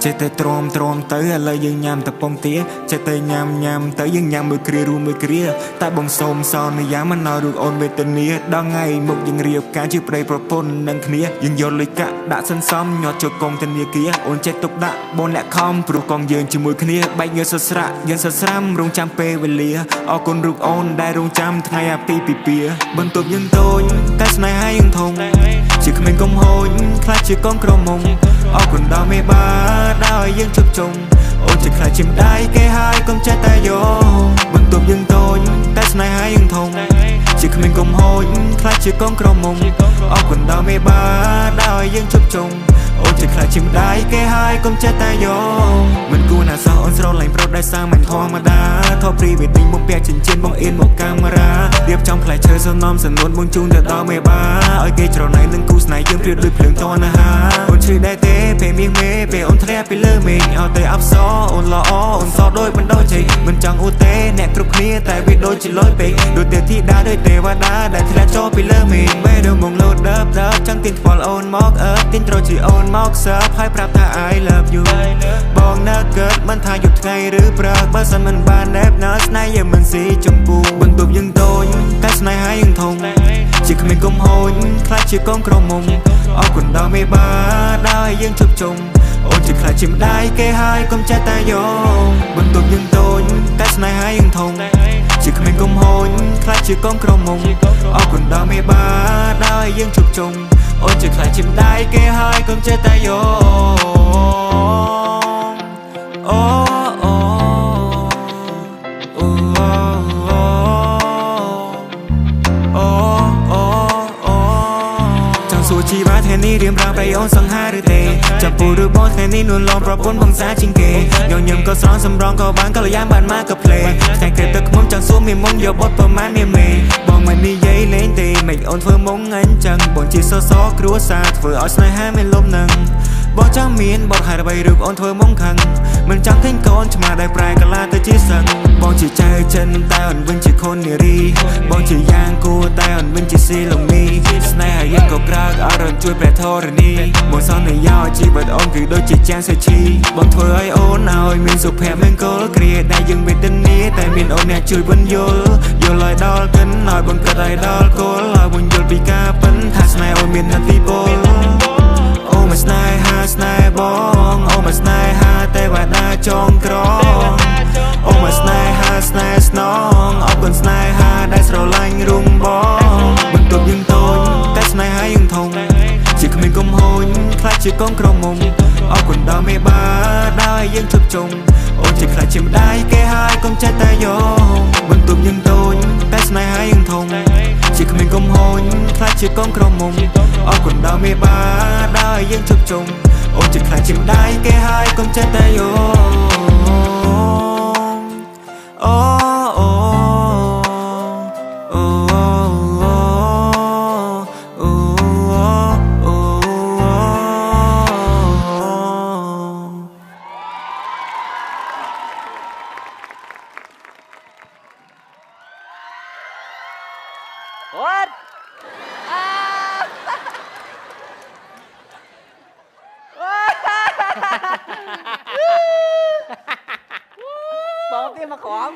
ចេះតែទ្រាំទៅឥឡូវយើងញ៉ាំតែពងទាចេះតែញ៉ាំទៅយើងញ៉ាំមួយគ្រារួមមួយគ្រាតែបងសូមសន្យាមិនឲ្យរូបអូនវេទនាដល់ថ្ងៃមុខយើងរៀបការជាប្តីប្រពន្ធនឹងគ្នាយើងយកលុយកាក់ដាក់សន្សំញាត់ចូលកងធនាគារអូនចេះទុកដាក់បងអ្នកខំព្រោះកងយើងជាមួយគ្នាបែកញើសស្រាក់យើងសស្រាំរងចាំពេលវេលាអរគុណរូបអូនដែលរងចាំថ្ងៃអាពាហ៍ពិពាហ៍បន្ទប់យើងតូចតែស្នេហាយើងធំជាក្មេងកុំហូចខ្លាចជាកងក្រមុំអរគុណដល់មេបាដែលឲ្យយើងជប់ជុំអូនជាខ្លាចជាម្ដាយគេហើយកុំចេះតែយកបន្ទប់យើងតូចតែស្នេហាយើងធំជាក្មេងកុំហូចខ្លាចជាកងក្រមុំអរគុណដល់មេបាដែលឲ្យយើងជប់ជុំអូនជាខ្លាចជាម្ដាយគេហើយកុំចេះតែយកមិនគួរណាសោះអូនស្រឡាញ់ប្រុសដែលសាមញ្ញធម្មតាថតព្រីវេឌីងបងពាក់ចិញ្ចៀនបងអៀនមកកាមេរ៉ារៀបចំផ្លែឈើសំណំសំនួនបងជូនទៅដល់មេបាឲ្យគេច្រណែននឹងគូស្នេហ៍យើងព្រៀបដូចភ្លើងតណ្ហាអូនឈឺដែរទេពេលមាសមេពេលអូនធ្លាក់ពីលើមេឃឲ្យតែអបសអូនល្អអូនសដូចមិនដូចជ័យមិនចង់អ៊ូទេអ្នកគ្រប់គ្នាតែវាដូចជាលយពេកដូចទេធីតាដូចទេវតាដែលធ្លាក់ចូលពីលើមេឃពេលរំងលោតដើបចង់ទាញថ្វាល់អូនមកទាញត្រជាអូនមកសើហើយប្រាប់ថា I love you បងនៅកើតមិនថាយប់ថ្ងៃឬព្រឹកបើសិនមិនបានណែបណើស្នេហ៍យើងមិនស៊ីចម្ពូបន្ទប់យើងតូចតែស្នេហាយើងធំជាក្មេងកុំហូចខ្លាចជាកងក្រមុំអរគុណដល់មេបាដែលឲ្យយើងជប់ជុំអូនជាខ្លាចជាម្ដាយគេហើយកុំចេះតែយកបន្ទប់យើងតូចតែស្នេហាយើងធំជាក្មេងកុំហូចខ្លាចជាកងក្រមុំអរគុណដល់មេបាដែលឲ្យយើងជប់ជុំអូនជាខ្លាចជាម្ដាយគេហើយកុំចេះតែយកអូសួរជីវ៉ាថ្ងៃនេះរៀបរាប់ឲ្យអូនសង្ហាឬទេចាប់ពូឬបងថ្ងៃនេះនួនឡងប្រពន្ធបងសាជាងគេញញឹមក៏ស្រន់សម្រងក៏បានកល្យានបានមកក៏ផ្លេថ្ងៃក្រោយទឹកខ្មុំចង់សួរមានមុំយកបត់ប្រមាណនេះមេបងមិននិយាយលេងទេមិនអូនធ្វើមុំអញ្ចឹងបងជាសសគ្រួសារធ្វើឲ្យស្នេហាមានលំនឹងបងចង់មានបទហេតុអ្វីឬអូនធ្វើមុំខឹងមិនចង់ឃើញកូនឆ្មាដែលប្រែកាឡាទៅជាសឹងបងជាចៅចិនតែអូនវិញជាខុននារីបងជាយ៉ាងគួរតែអូនវិញជាស៊ីឡុងនីស្នេហាយើងក៏ក្រើកអរជួយព្រះធរណីបងសន្យាឲ្យជីវិតអូនគឺដូចជាចានសេឈីបងធ្វើឲ្យអូនឲ្យមានសុភមង្គលគ្រាដែលយើងវេទនាតែមានអូនអ្នកជួយបញ្យល់ឲ្យដល់កិនឲ្យបងគិតឲ្យដល់គោលឲ្យបងយល់ពីការពិនថាស្នេហ៍អូនមាននទីពលអូមកស្នេហាស្នេហ៍បងអូមកស្នេហាទេវតាចងក្រងអូមកស្នេហាស្នេហ៍ស្នងអរគុណស្នេហាដែលស្រឡាញ់រុំបងបន្ទប់យើងតូចតែស្នេហាយើងធំជាក្មេងកុំហូចខ្លាចជាកងក្រមុំអរគុណដល់មេបាដែលយើងជប់ជុំអូនជាខ្លាចជាម្ដាយគេហើយកុំចេះតែយកបន្ទប់យើងតូចតែស្នេហាយើងធំជាក្មេងកុំហូចខ្លាចជាកងក្រមុំអរគុណដល់មេបាដែលយើងជប់ជុំអូនជាខ្លាចជាម្ដាយគេហើយកុំចេះតែយកWhat? បងទៀតមកក្រោម